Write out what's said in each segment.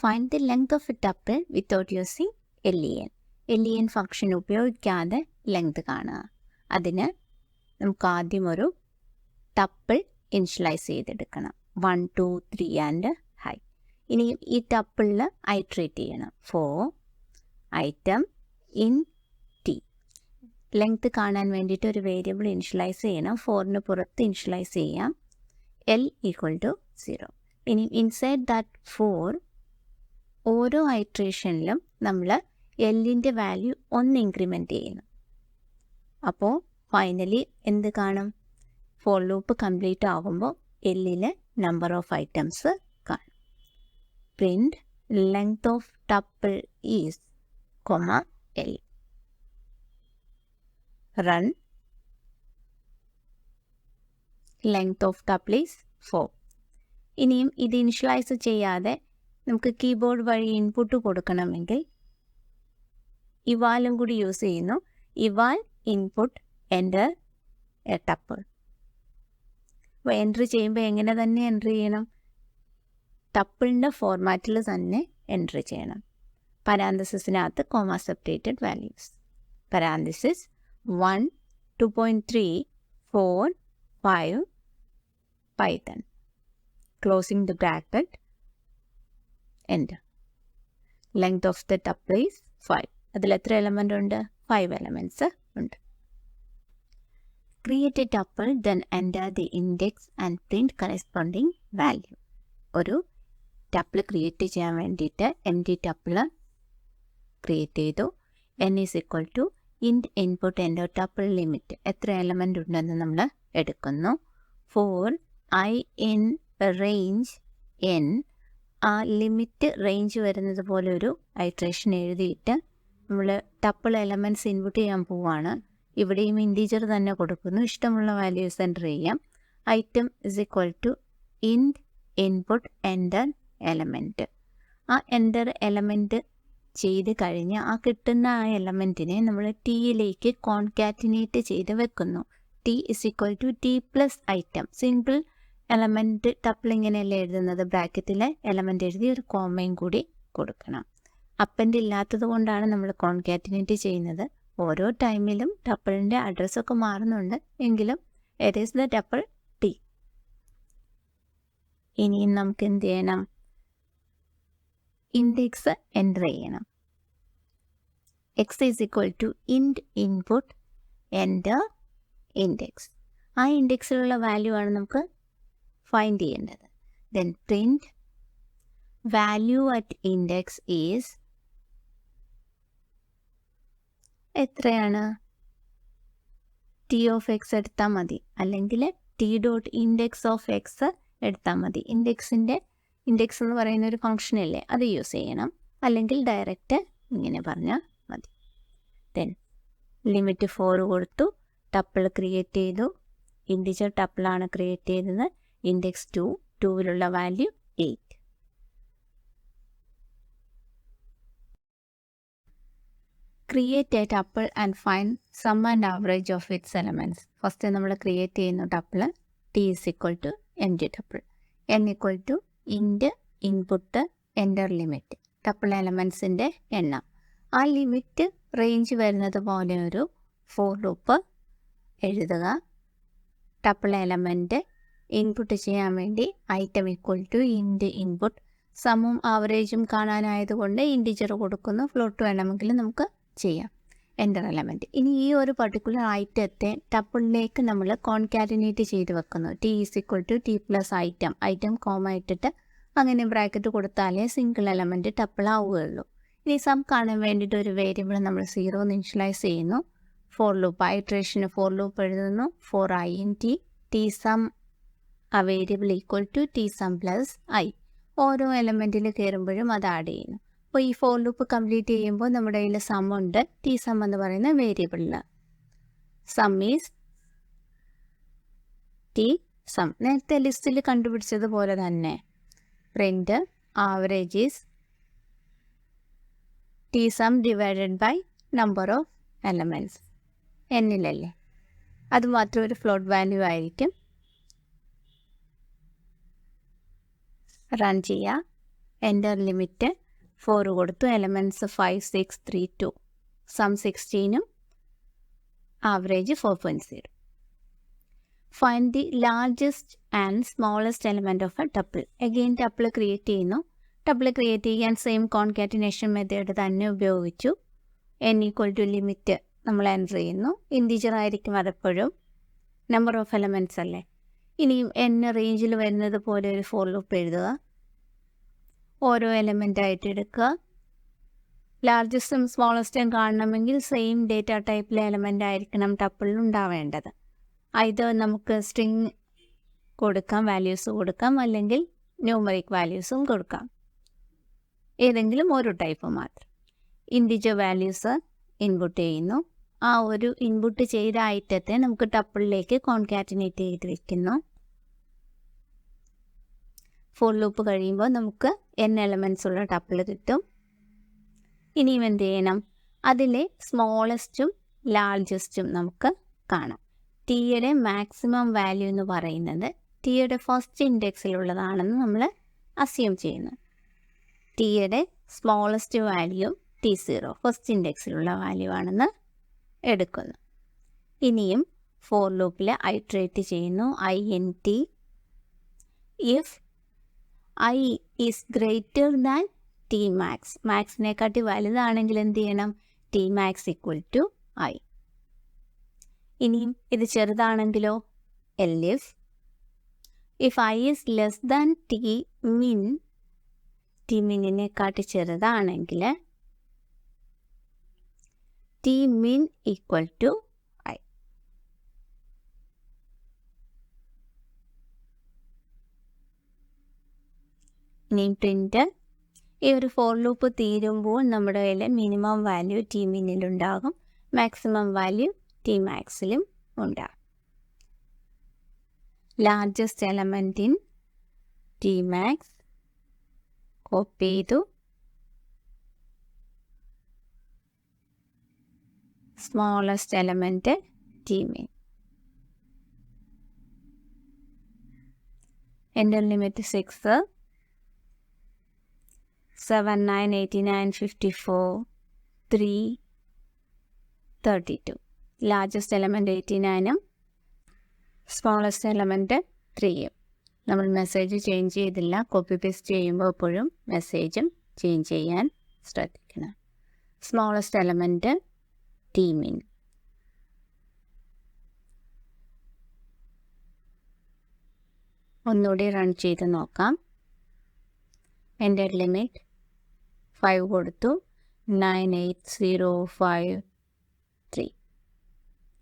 Find the length of a tuple without using len. len function ഉപയോഗിക്കാതെ length കാണുക. അതിന് നമുക്ക് ആദ്യം ഒരു ടപ്പിൾ ഇനിഷ്യലൈസ് ചെയ്തെടുക്കണം. 1, 2, 3 ആൻഡ് ഹൈ. ഇനി ഈ ടപ്പിളിൽ ഐട്രേറ്റ് ചെയ്യണം. 4 ഐറ്റം ഇൻ ടി. ലെങ്ത് കാണാൻ വേണ്ടിയിട്ട് ഒരു വേരിയബിൾ ഇനിഷ്യലൈസ് ചെയ്യണം. 4ന് പുറത്ത് ഇനിഷ്യലൈസ് ചെയ്യാം. l = 0. ഇനി ഇൻസൈഡ് ദാറ്റ് 4 ഓരോ ഐട്രേഷനിലും നമ്മൾ എല്ലിൻ്റെ വാല്യൂ 1 ഇൻക്രിമെൻറ്റ് ചെയ്യുന്നു. അപ്പോൾ ഫൈനലി എന്ത് കാണും? ഫോർ ലൂപ്പ് കംപ്ലീറ്റ് ആകുമ്പോൾ എല്ലിലെ നമ്പർ ഓഫ് ഐറ്റംസ് കാണും. Print length of tuple is l. Run. Length of tuple is 4. ഇനിയും ഇത് ഇനിഷ്യലൈസ് ചെയ്യാതെ നമുക്ക് കീബോർഡ് വഴി ഇൻപുട്ട് കൊടുക്കണമെങ്കിൽ ഇവാലും കൂടി യൂസ് ചെയ്യുന്നു. ഇവാൽ ഇൻപുട്ട് എൻ്റർ എ ടപ്പിൾ. അപ്പോൾ എൻട്രി ചെയ്യുമ്പോൾ എങ്ങനെ തന്നെ എൻട്രി ചെയ്യണം? ടപ്പിളിൻ്റെ ഫോർമാറ്റിൽ തന്നെ എൻട്രി ചെയ്യണം. പരാന്തസിസിനകത്ത് comma separated values. Parenthesis 1, 2.3, 4, 5 Python. Closing the bracket, enter. Length of the tuple is 5. അതിൽ എത്ര എലമെൻ്റ് ഉണ്ട്? 5 elements ഉണ്ട്. Create a tuple, then enter the index and print corresponding value. ഒരു ടപ്പിൾ ക്രിയേറ്റ് ചെയ്യാൻ വേണ്ടിയിട്ട് empty tuple ക്രിയേറ്റ് ചെയ്തു. n = int input enter tuple limit. എത്ര element ഉണ്ടെന്ന് നമ്മൾ എടുക്കുന്നു. 4 I in റേഞ്ച് n. ആ ലിമിറ്റ് റേഞ്ച് വരുന്നത് പോലെ ഒരു ഐട്രേഷൻ എഴുതിയിട്ട് നമ്മൾ ടപ്പിൾ എലമെൻറ്റ്സ് ഇൻപുട്ട് ചെയ്യാൻ പോവുകയാണ്. ഇവിടെയും ഇൻറ്റീജർ തന്നെ കൊടുക്കുന്നു. ഇഷ്ടമുള്ള വാല്യൂസ് എൻ്റർ ചെയ്യാം. Item = int input enter element. ആ എൻ്റർ എലമെൻറ്റ് ചെയ്ത് കഴിഞ്ഞ് ആ കിട്ടുന്ന ആ എലമെൻറ്റിനെ നമ്മൾ ടിയിലേക്ക് കോൺകാറ്റിനേറ്റ് ചെയ്ത് വെക്കുന്നു. t = t+item. Simple element tuple ഇങ്ങനെയല്ലേ എഴുതുന്നത്? ബ്രാക്കറ്റിലെ എലമെൻ്റ് എഴുതി ഒരു കോമയും കൂടി കൊടുക്കണം. അപ്പൻ്റ് ഇല്ലാത്തത് കൊണ്ടാണ് നമ്മൾ കോൺകാറ്റിനേറ്റ് ചെയ്യുന്നത്. ഓരോ ടൈമിലും ടപ്പിളിൻ്റെ അഡ്രസ്സൊക്കെ മാറുന്നുണ്ട്, എങ്കിലും it is the tuple T. ഇനിയും നമുക്ക് എന്ത് ചെയ്യണം? ഇൻഡെക്സ് എൻ്റർ ചെയ്യണം. x = int input enter index. ആ ഇൻഡെക്സിലുള്ള വാല്യൂ ആണ് നമുക്ക് ഫൈൻഡ് ചെയ്യേണ്ടത്. Then print value at index is എത്രയാണ്? t(x) എടുത്താൽ മതി, അല്ലെങ്കിൽ t.index(x) എടുത്താൽ മതി. ഇൻഡെക്സ് എന്ന് പറയുന്ന ഒരു ഫംഗ്ഷൻ ഇല്ലേ, അത് യൂസ് ചെയ്യണം. അല്ലെങ്കിൽ ഡയറക്റ്റ് ഇങ്ങനെ പറഞ്ഞാൽ മതി. ദെൻ ലിമിറ്റ് 4 കൊടുത്തു. ടപ്പിൾ ക്രിയേറ്റ് ചെയ്തു. ഇൻറ്റിജർ ടപ്പിളാണ് ക്രിയേറ്റ് ചെയ്തത്. ഇൻഡെക്സ് 2ലുള്ള value 8. Create a tuple and find sum and average of its elements. First നമ്മൾ ക്രിയേറ്റ് ചെയ്യുന്ന ടപ്പിൾ t = empty ടപ്പിൾ. n = int input enter limit. Tuple എലമെൻറ്റ്സിൻ്റെ എണ്ണം. ആ ലിമിറ്റ് റേഞ്ച് വരുന്നത് പോലെ ഒരു ഫോർ ലൂപ്പ് എഴുതുക. ടപ്പിൾ എലമെൻറ്റ് ഇൻപുട്ട് ചെയ്യാൻ വേണ്ടി ഐറ്റം = int ഇൻപുട്ട്. സമവും ആവറേജും കാണാനായതുകൊണ്ട് ഇൻറ്റിജർ കൊടുക്കുന്നു. ഫ്ലോട്ട് വേണമെങ്കിൽ നമുക്ക് ചെയ്യാം. Enter element. ഇനി ഈ ഒരു പർട്ടിക്കുലർ ഐറ്റത്തെ ടപ്പിളിലേക്ക് നമ്മൾ കോൺകാറ്റിനേറ്റ് ചെയ്ത് വെക്കുന്നു. t = t+item. ഐറ്റം കോമ ഇട്ടിട്ട് അങ്ങനെ ബ്രാക്കറ്റ് കൊടുത്താലേ സിംഗിൾ എലമെൻറ്റ് ടപ്പിൾ ആവുകയുള്ളൂ. ഇനി സം കാണാൻ വേണ്ടിയിട്ട് ഒരു വേരിയബിൾ നമ്മൾ 0 ഇനിഷ്യലൈസ് ചെയ്യുന്നു. ഫോർ ലൂപ്പ് ഐട്രേഷന് ഫോർ ലൂപ്പ് എഴുതുന്നു. 4 int tsum ആ വേരിയബിൾ = tsum+i. ഓരോ എലമെൻറ്റിൽ കയറുമ്പോഴും അത് ആഡ് ചെയ്യുന്നു. അപ്പോൾ ഈ ഫോർ ലൂപ്പ് കംപ്ലീറ്റ് ചെയ്യുമ്പോൾ നമ്മുടെ കയ്യിൽ സം ഉണ്ട്. tsum എന്ന് പറയുന്ന വേരിയബിളിൽ സം ഈസ് tsum. നേരത്തെ ലിസ്റ്റിൽ കണ്ടുപിടിച്ചതുപോലെ തന്നെ print average is tsum / number of elements. എന്നിലല്ലേ, അത് മാത്രം ഒരു ഫ്ലോട്ട് വാല്യൂ ആയിരിക്കും. റൺ ചെയ്യുക. എൻ്റർ ലിമിറ്റ് 4 കൊടുത്തു. എലമെൻറ്റ്സ് 5, 6, 3, 2. സം 16ഉം average 4.0. Find the largest and smallest element of a tuple. Again tuple create ചെയ്യുന്നു. ടപ്പിൾ ക്രിയേറ്റ് ചെയ്യാൻ സെയിം കോൺകാറ്റിനേഷൻ മെത്തേഡ് തന്നെ ഉപയോഗിച്ചു. n ഈക്വൽ ടു ലിമിറ്റ് നമ്മൾ എൻ്റർ ചെയ്യുന്നു. ഇൻറ്റിജർ ആയിരിക്കും അതെപ്പോഴും, നമ്പർ ഓഫ് എലമെൻറ്റ്സ് അല്ലേ. ഇനിയും n റേഞ്ചിൽ വരുന്നത് പോലെ ഒരു ഫോർ ലൂപ്പ് എഴുതുക. ഓരോ എലമെൻ്റ് ആയിട്ട് എടുക്കുക. ലാർജസ്റ്റും സ്മോളസ്റ്റും കാണണമെങ്കിൽ സെയിം ഡേറ്റ ടൈപ്പിലെ എലമെൻ്റ് ആയിരിക്കണം ടപ്പിളിൽ ഉണ്ടാവേണ്ടത്. ഇത് നമുക്ക് സ്ട്രിങ് കൊടുക്കാം, വാല്യൂസ് കൊടുക്കാം, അല്ലെങ്കിൽ ന്യൂമറിക് വാല്യൂസും കൊടുക്കാം. ഏതെങ്കിലും ഒരു ടൈപ്പ് മാത്രം. ഇൻറ്റിജർ വാല്യൂസ് ഇൻപുട്ട് ചെയ്യുന്നു. ആ ഒരു ഇൻപുട്ട് ചെയ്ത ഐറ്റത്തെ നമുക്ക് ടപ്പിളിലേക്ക് കോൺകാറ്റിനേറ്റ് ചെയ്ത് വയ്ക്കുന്നു. ഫോർ ലൂപ്പ് കഴിയുമ്പോൾ നമുക്ക് n എലമെൻറ്റ്സ് ഉള്ള ടപ്പിൾ കിട്ടും. ഇനിയും എന്ത് ചെയ്യണം? അതിലെ സ്മോളസ്റ്റും ലാർജസ്റ്റും നമുക്ക് കാണാം. ടിയുടെ മാക്സിമം വാല്യൂ എന്ന് പറയുന്നത് ടിയുടെ ഫസ്റ്റ് ഇൻഡെക്സിലുള്ളതാണെന്ന് നമ്മൾ അസ്യൂം ചെയ്യുന്നു. ടിയുടെ സ്മോളസ്റ്റ് വാല്യൂ T0 ഫസ്റ്റ് ഇൻഡെക്സിലുള്ള വാല്യൂ ആണെന്ന് എടുക്കുന്നു. ഇനിയും ഫോർ ലൂപ്പിൽ ഐട്രേറ്റ് ചെയ്യുന്നു. int if I is greater than T max. മാക്സിനെക്കാട്ടി വലുതാണെങ്കിൽ എന്ത് ചെയ്യണം? T max equal to I. ഇനിയും ഇത് ചെറുതാണെങ്കിലോ? if I is less than T min, T minനെക്കാട്ടി ചെറുതാണെങ്കിൽ T min equal to I. ഇനിയും പ്രിൻ്റ്. ഈ ഒരു ഫോർ ലൂപ്പ് തീരുമ്പോൾ നമ്മുടെ കയ്യിൽ മിനിമം വാല്യൂ T മിന്നിലുണ്ടാകും, മാക്സിമം വാല്യൂ T മാക്സിലും ഉണ്ടാകും. Largest element in T max copy ചെയ്തു. Smallest element T min. Enter limit 6, 7, 9, 89, 54, 3, 32. Largest element 89ഉം സ്മോളസ്റ്റ് എലമെൻറ്റ് 3ഉം. നമ്മൾ മെസ്സേജ് ചേഞ്ച് ചെയ്തില്ല. കോപ്പി പേസ്റ്റ് ചെയ്യുമ്പോൾ എപ്പോഴും മെസ്സേജും ചേഞ്ച് ചെയ്യാൻ ശ്രദ്ധിക്കണം. Smallest element T min. ഒന്നുകൂടി റൺ ചെയ്ത് നോക്കാം. എൻ്റർ ലിമിറ്റ് 5 കൊടുത്തു. 98053.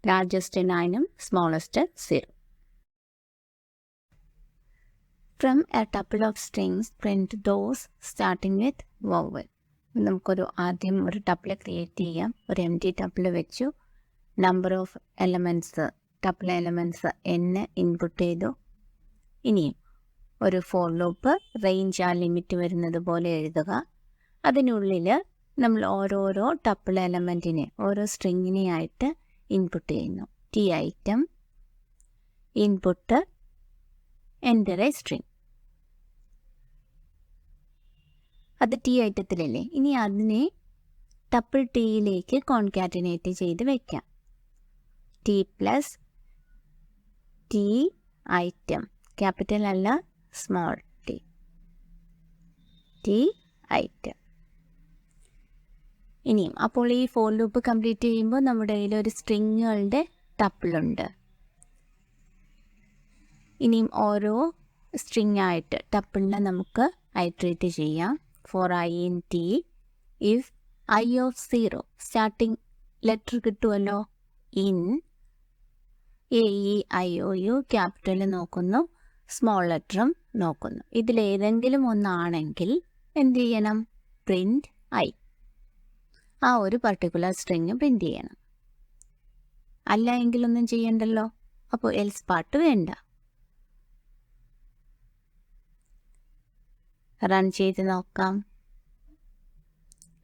ലാർജസ്റ്റ് 9ഉം smallest 0. From a tuple of strings, print those starting with vowel. നമുക്കൊരു ആദ്യം ഒരു ടപ്പിൾ ക്രിയേറ്റ് ചെയ്യാം. ഒരു empty ടപ്പിൾ വെച്ചു. Number of elements, tuple elements n input ചെയ്തു. ഇനിയും ഒരു ഫോർ ലൂപ്പ് റേഞ്ച് ആ ലിമിറ്റ് വരുന്നത് പോലെ എഴുതുക. അതിനുള്ളിൽ നമ്മൾ ഓരോരോ ടപ്പിൾ എലമെൻറ്റിനെ, ഓരോ സ്ട്രിങ്ങിനെ ആയിട്ട് ഇൻപുട്ട് ചെയ്യുന്നു. T item input enter A string. അത് T ഐറ്റത്തിലല്ലേ. ഇനി അതിനെ ടപ്പിൾ ടിയിലേക്ക് കോൺകാറ്റിനേറ്റ് ചെയ്ത് വയ്ക്കാം. T plus T item, capital അല്ല സ്മോൾ t, T ഐറ്റം. ഇനിയും അപ്പോൾ ഈ ഫോർ ലൂപ്പ് കംപ്ലീറ്റ് ചെയ്യുമ്പോൾ നമ്മുടെ കയ്യിൽ ഒരു സ്ട്രിങ്ങുകളുടെ ടപ്പിളുണ്ട്. ഇനിയും ഓരോ സ്ട്രിങ് ആയിട്ട് ടപ്പിളിനെ നമുക്ക് ഐട്രേറ്റ് ചെയ്യാം. For I in T, if I of 0 starting letter കിട്ടുമല്ലോ. ഇൻ AEIOU ക്യാപിറ്റൽ നോക്കുന്നു, സ്മോൾ ലെറ്ററും നോക്കുന്നു. ഇതിലേതെങ്കിലും ഒന്നാണെങ്കിൽ എന്ത് ചെയ്യണം? Print I. ആ ഒരു പർട്ടിക്കുലർ സ്ട്രിങ് പ്രിൻറ്റ് ചെയ്യണം. അല്ല എങ്കിലൊന്നും ചെയ്യണ്ടല്ലോ. അപ്പോൾ എൽസ് പാർട്ട് വേണ്ട. റൺ ചെയ്ത് നോക്കാം.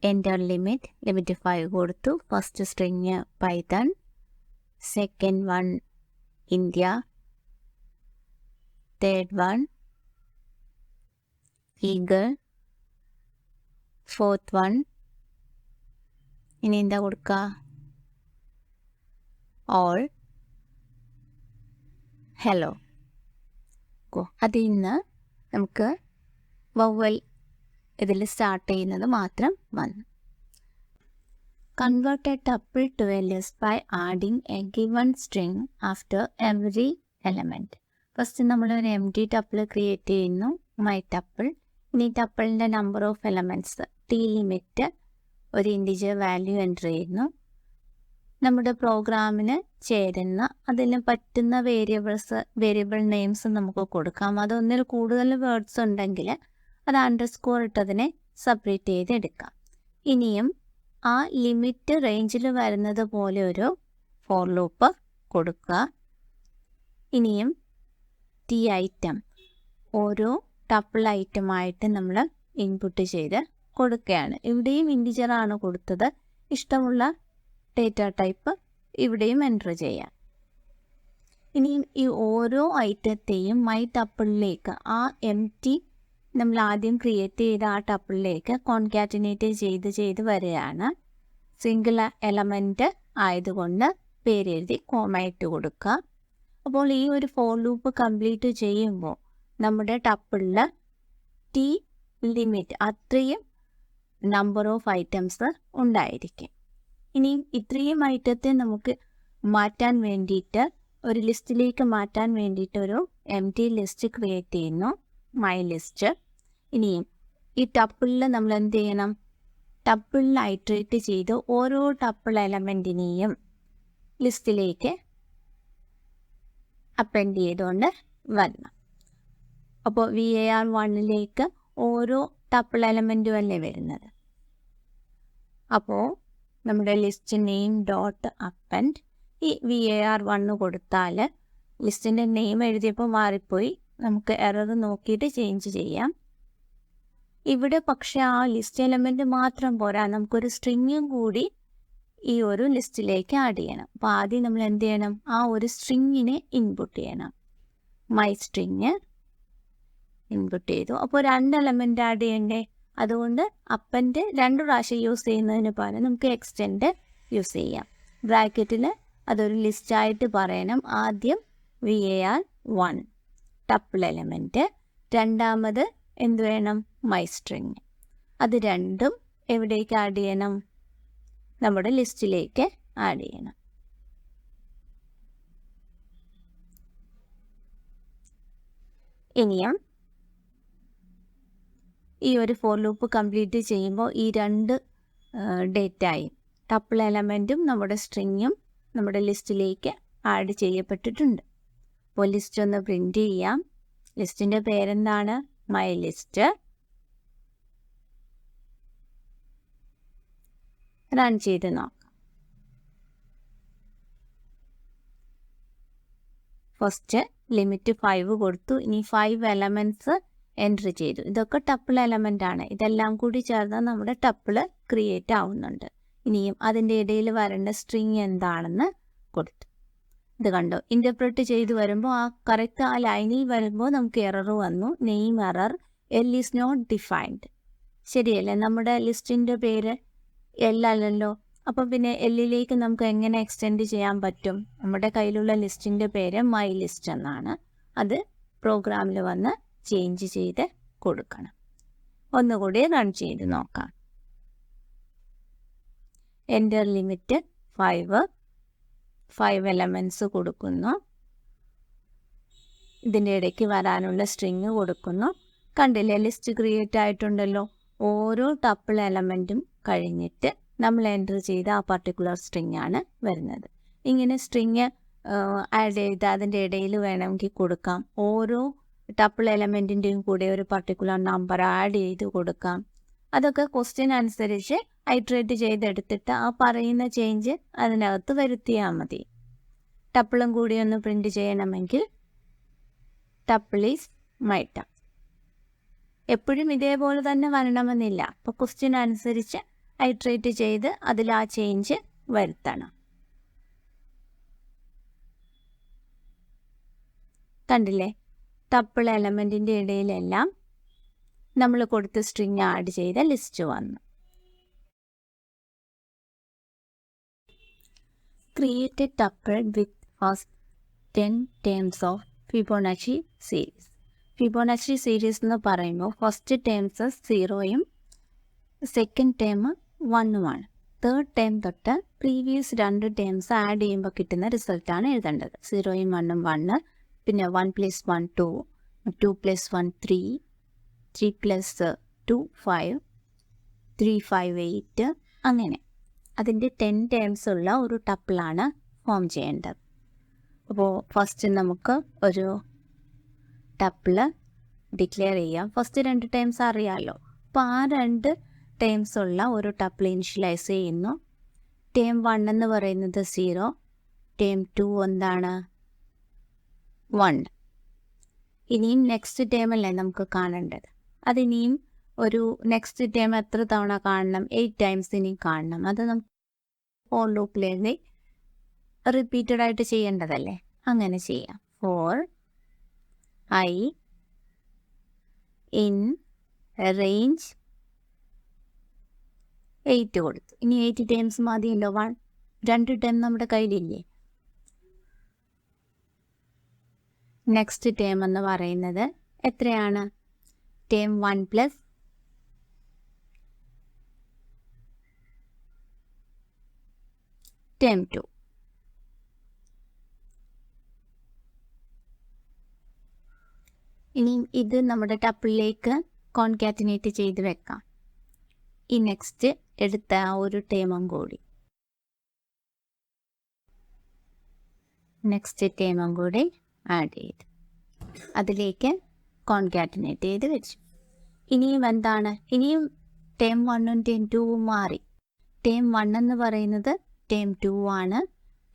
എൻ്റർ ലിമിറ്റ് 5 കൊടുത്തു. First string Python, second one India, third one eagle, fourth one. ഇനി എന്താ കൊടുക്കുക? All, hello. അതിൽ നിന്ന് നമുക്ക് വവ്വൽ ഇതിൽ സ്റ്റാർട്ട് ചെയ്യുന്നത് മാത്രം വന്നു. Convert a tuple to a list by adding a given string after every element. First നമ്മളൊരു എം ടി ടപ്പിൾ ക്രിയേറ്റ് ചെയ്യുന്നു, മൈ ടപ്പിൾ. ഇനി ടപ്പിളിൻ്റെ number of elements T limit ഒരു ഇൻറ്റിജർ വാല്യൂ എൻ്റർ ചെയ്യുന്നു. നമ്മുടെ പ്രോഗ്രാമിന് ചേരുന്ന അതിന് പറ്റുന്ന വേരിയബിൾ നെയിംസ് നമുക്ക് കൊടുക്കാം. അതൊന്നിൽ കൂടുതൽ വേർഡ്സ് ഉണ്ടെങ്കിൽ അത് അണ്ടർസ്കോർ ഇട്ടതിനെ സെപ്പറേറ്റ് ചെയ്തെടുക്കാം. ഇനിയും ആ ലിമിറ്റ് റേഞ്ചിൽ വരുന്നത് പോലെ ഒരു ഫോർ ലൂപ്പ് കൊടുക്കുക. ഇനിയും ടി ഐറ്റം ഓരോ ടപ്പിൾ ഐറ്റമായിട്ട് നമ്മൾ ഇൻപുട്ട് ചെയ്ത് കൊടുക്കുകയാണ്. ഇവിടെയും ഇൻറ്റിജറാണ് കൊടുത്തത്. ഇഷ്ടമുള്ള ഡേറ്റ ടൈപ്പ് ഇവിടെയും എൻ്റർ ചെയ്യാം. ഇനിയും ഈ ഓരോ ഐറ്റത്തെയും മൈ ടപ്പിളിലേക്ക് ആ എം ടി നമ്മൾ ആദ്യം ക്രിയേറ്റ് ചെയ്ത ആ ടപ്പിളിലേക്ക് കോൺകാറ്റിനേറ്റ് ചെയ്ത് വരികയാണ്. സിംഗിൾ എലമെൻറ്റ് ആയതുകൊണ്ട് പേരെഴുതി കോമ ഇട്ട് കൊടുക്കുക. അപ്പോൾ ഈ ഒരു ഫോർ ലൂപ്പ് കംപ്ലീറ്റ് ചെയ്യുമ്പോൾ നമ്മുടെ ടപ്പിളിൽ ടി ലിമിറ്റ് അത്രയും നമ്പർ ഓഫ് ഐറ്റംസ് ഉണ്ടായിരിക്കും. ഇനി ഇത്രയും ഐറ്റത്തെ നമുക്ക് മാറ്റാൻ വേണ്ടിയിട്ട് ഒരു ലിസ്റ്റിലേക്ക് മാറ്റാൻ വേണ്ടിയിട്ട് ഒരു എം ടി ലിസ്റ്റ് ക്രിയേറ്റ് ചെയ്യുന്നു, മൈ ലിസ്റ്റ്. ഇനിയും ഈ ടപ്പിളിൽ നമ്മൾ എന്ത് ചെയ്യണം? ടപ്പിളിൽ ഐട്രേറ്റ് ചെയ്ത് ഓരോ ടപ്പിൾ എലമെൻറ്റിനെയും ലിസ്റ്റിലേക്ക് അപ്പെൻഡ് ചെയ്തുകൊണ്ട് വരണം. അപ്പോൾ var1ലേക്ക് ഓരോ ടപ്പിൾ എലമെൻറ്റും അല്ലേ വരുന്നത്. അപ്പോൾ നമ്മുടെ ലിസ്റ്റ് നെയിം ഡോട്ട് അപ്പെൻഡ് ഈ var1 കൊടുത്താൽ ലിസ്റ്റിൻ്റെ നെയിം എഴുതിയപ്പോൾ മാറിപ്പോയി. നമുക്ക് എറർ നോക്കിയിട്ട് ചേഞ്ച് ചെയ്യാം. ഇവിടെ പക്ഷേ ആ ലിസ്റ്റ് എലമെൻറ്റ് മാത്രം പോരാ, നമുക്കൊരു സ്ട്രിങ്ങും കൂടി ഈ ഒരു ലിസ്റ്റിലേക്ക് ആഡ് ചെയ്യണം. അപ്പോൾ ആദ്യം നമ്മൾ എന്ത് ചെയ്യണം? ആ ഒരു സ്ട്രിങ്ങിനെ ഇൻപുട്ട് ചെയ്യണം. മൈ സ്ട്രിങ് ഇൻപുട്ട് ചെയ്തു. അപ്പോൾ 2 എലമെൻറ്റ് ആഡ് ചെയ്യണ്ടേ? അതുകൊണ്ട് അപ്പൻ്റെ 2 പ്രാവശ്യം യൂസ് ചെയ്യുന്നതിന് പകരം നമുക്ക് എക്സ്റ്റെൻഡ് യൂസ് ചെയ്യാം. ബ്രാക്കറ്റിൽ അതൊരു ലിസ്റ്റായിട്ട് പറയണം. ആദ്യം var1 ടപ്പിൾ എലമെൻറ്റ്, രണ്ടാമത് എന്ത് വേണം? My string. അത് രണ്ടും എവിടേക്ക് ആഡ് ചെയ്യണം? നമ്മുടെ ലിസ്റ്റിലേക്ക് ആഡ് ചെയ്യണം. ഇനിയും ഈ ഒരു ഫോർ ലൂപ്പ് കംപ്ലീറ്റ് ചെയ്യുമ്പോൾ ഈ 2 ഡേറ്റയും ടപ്പിൾ എലമെൻറ്റും നമ്മുടെ സ്ട്രിങ്ങും നമ്മുടെ ലിസ്റ്റിലേക്ക് ആഡ് ചെയ്യപ്പെട്ടിട്ടുണ്ട്. അപ്പോൾ ലിസ്റ്റ് ഒന്ന് പ്രിൻ്റ് ചെയ്യാം. ലിസ്റ്റിൻ്റെ പേരെന്താണ്? My list. റൺ ചെയ്ത് നോക്കാം. ഫസ്റ്റ് ലിമിറ്റ് 5 കൊടുത്തു. ഇനി 5 എലമെൻറ്റ്സ് എൻറ്റർ ചെയ്തു. ഇതൊക്കെ ടപ്പിൾ എലമെൻ്റ് ആണ്. ഇതെല്ലാം കൂടി ചേർന്നാൽ നമ്മുടെ ടപ്പിള് ക്രിയേറ്റ് ആവുന്നുണ്ട്. ഇനിയും അതിൻ്റെ ഇടയിൽ വരേണ്ട സ്ട്രിങ് എന്താണെന്ന് കൊടുത്തു. ഇത് കണ്ടോ? ഇൻ്റർപ്രറ്റ് ചെയ്ത് വരുമ്പോൾ ആ കറക്റ്റ് ആ ലൈനിൽ വരുമ്പോൾ നമുക്ക് എറർ വന്നു. Name error, L is not defined. ശരിയല്ലേ? നമ്മുടെ ലിസ്റ്റിൻ്റെ പേര് എൽ അല്ലല്ലോ. അപ്പം പിന്നെ എല്ലിലേക്ക് നമുക്ക് എങ്ങനെ എക്സ്റ്റെൻഡ് ചെയ്യാൻ പറ്റും? നമ്മുടെ കയ്യിലുള്ള ലിസ്റ്റിൻ്റെ പേര് മൈ ലിസ്റ്റ് എന്നാണ്. അത് പ്രോഗ്രാമിൽ വന്ന് ചേഞ്ച് ചെയ്ത് കൊടുക്കണം. ഒന്നുകൂടി റൺ ചെയ്ത് നോക്കാം. എൻ്റർ ലിമിറ്റ് 5 എലമെൻറ്റ്സ് കൊടുക്കുന്നു. ഇതിൻ്റെ ഇടയ്ക്ക് വരാനുള്ള സ്ട്രിങ് കൊടുക്കുന്നു. കണ്ടില്ലേ? ലിസ്റ്റ് ക്രിയേറ്റ് ആയിട്ടുണ്ടല്ലോ. ഓരോ ടപ്പിൾ എലമെൻറ്റും കഴിഞ്ഞിട്ട് നമ്മൾ എൻ്റർ ചെയ്ത ആ പർട്ടിക്കുലർ സ്ട്രിങ് ആണ് വരുന്നത്. ഇങ്ങനെ സ്ട്രിങ് ആഡ് ചെയ്ത് അതിൻ്റെ ഇടയിൽ വേണമെങ്കിൽ കൊടുക്കാം. ഓരോ ടപ്പിൾ എലമെൻറ്റിൻ്റെയും കൂടെ ഒരു പർട്ടിക്കുലർ നമ്പർ ആഡ് ചെയ്ത് കൊടുക്കാം. അതൊക്കെ ക്വസ്റ്റ്യൻ അനുസരിച്ച് ഐട്രേറ്റ് ചെയ്തെടുത്തിട്ട് ആ പറയുന്ന ചേഞ്ച് അതിനകത്ത് വരുത്തിയാൽ മതി. ടപ്പിളും കൂടി ഒന്ന് പ്രിൻ്റ് ചെയ്യണമെങ്കിൽ ടപ്പിൾ ഈസ് മൈ ടപ്പിൾ. എപ്പോഴും ഇതേപോലെ തന്നെ വരണമെന്നില്ല. അപ്പോൾ ക്വസ്റ്റ്യൻ അനുസരിച്ച് ഐട്രേറ്റ് ചെയ്ത് അതിൽ ആ ചേഞ്ച് വരുത്തണം. കണ്ടില്ലേ? ടപ്പിൾ എലമെൻറ്റിൻ്റെ ഇടയിലെല്ലാം നമ്മൾ കൊടുത്ത സ്ട്രിങ് ആഡ് ചെയ്ത ലിസ്റ്റ് വന്നു. Create a tuple with first 10 terms of Fibonacci series. Fibonacci series എന്ന് പറയുമ്പോൾ ഫസ്റ്റ് ടേംസ് 0യും സെക്കൻഡ് ടേം 1ഉമാണ്. തേർഡ് ടേം തൊട്ട് പ്രീവിയസ് 2 ടേംസ് ആഡ് ചെയ്യുമ്പോൾ കിട്ടുന്ന റിസൾട്ടാണ് എഴുതേണ്ടത്. 0യും 1ഉം 1, പിന്നെ 1 + 1 2, 2 + 1 3, 3 + 2 5, 3 5 8, അങ്ങനെ അതിൻ്റെ 10 ടേംസ് ഉള്ള ഒരു ടപ്പിളാണ് ഫോം ചെയ്യേണ്ടത്. അപ്പോൾ ഫസ്റ്റ് നമുക്ക് ഒരു ടപ്പിള് ഡിക്ലെയർ ചെയ്യാം. ഫസ്റ്റ് 2 ടേംസ് അറിയാമല്ലോ. അപ്പോൾ ആ 2 ടേംസ് ഉള്ള ഒരു ടപ്പിൾ ഇനിഷ്യലൈസ് ചെയ്യുന്നു. ടേം 1 എന്ന് പറയുന്നത് 0, ടേം 2 എന്താണ് 1. ഇനിയും നെക്സ്റ്റ് ടേം അല്ലേ നമുക്ക് കാണേണ്ടത്. അതിനിയും ഒരു നെക്സ്റ്റ് ടേം എത്ര തവണ കാണണം? 8 ടൈംസ് ഇനിയും കാണണം. അത് നമുക്ക് ഫോർ ലൂപ്പിലേക്ക് റിപ്പീറ്റഡ് ആയിട്ട് ചെയ്യേണ്ടതല്ലേ. അങ്ങനെ ചെയ്യാം. ഫോർ I in range 8 കൊടുത്തു. ഇനി 8 ടൈംസ് മതിയല്ലോ. 2 ടൈം നമ്മുടെ കയ്യിലില്ലേ. നെക്സ്റ്റ് ടേം എന്ന് പറയുന്നത് എത്രയാണ്? Term 1 + term 2. ഇനി ഇത് നമ്മുടെ ടപ്പിളിലേക്ക് കോൺകാറ്റിനേറ്റ് ചെയ്ത് വെക്കാം. ഈ നെക്സ്റ്റ് എടുത്ത ആ ഒരു ടേമും കൂടി ആഡ് ചെയ്ത് അതിലേക്ക് കോൺകാറ്റിനേറ്റ് ചെയ്ത് വെച്ചു. ഇനിയും എന്താണ്? ഇനിയും ടേം 1ഉം ടേം 2ഉം മാറി. ടേം 1 എന്ന് പറയുന്നത് ടേം 2 ആണ്.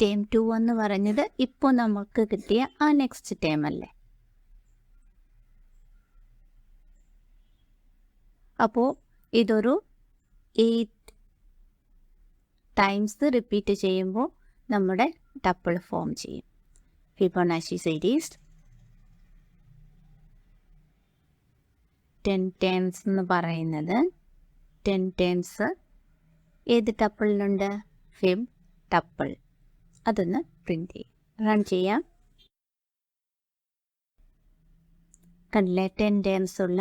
ടേം 2 എന്ന് പറഞ്ഞത് ഇപ്പോൾ നമുക്ക് കിട്ടിയ ആ നെക്സ്റ്റ് ടേം അല്ലേ. അപ്പോൾ ഇതൊരു 8 ടൈംസ് റിപ്പീറ്റ് ചെയ്യുമ്പോൾ നമ്മുടെ ടപ്പിൾ ഫോം ചെയ്യും. ഫിബൊനാച്ചി സീരീസ് 10 ടേംസ് എന്ന് പറയുന്നത് 10 ടേംസ് ഏത് ടപ്പിളിനുണ്ട്? Fib tuple. അതൊന്ന് പ്രിന്റ് ചെയ്യും. റൺ ചെയ്യാം. കണ്ടില്ലേ, 10 ടേംസ് ഉള്ള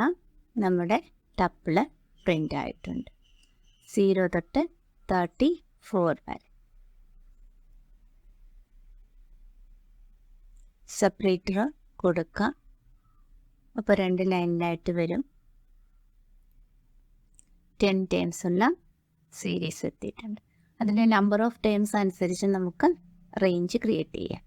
നമ്മുടെ ടപ്പിള് പ്രിൻ്റ് ആയിട്ടുണ്ട്. 0 തൊട്ട് 34 വരെ. സെപ്പറേറ്റർ കൊടുക്കുക. അപ്പോൾ 2 ലൈനിലായിട്ട് വരും. 10 ടേംസ് ഉള്ള സീരീസ് എത്തിയിട്ടുണ്ട്. അതിൻ്റെ നമ്പർ ഓഫ് ടേംസ് അനുസരിച്ച് നമുക്ക് റേഞ്ച് ക്രിയേറ്റ് ചെയ്യാം.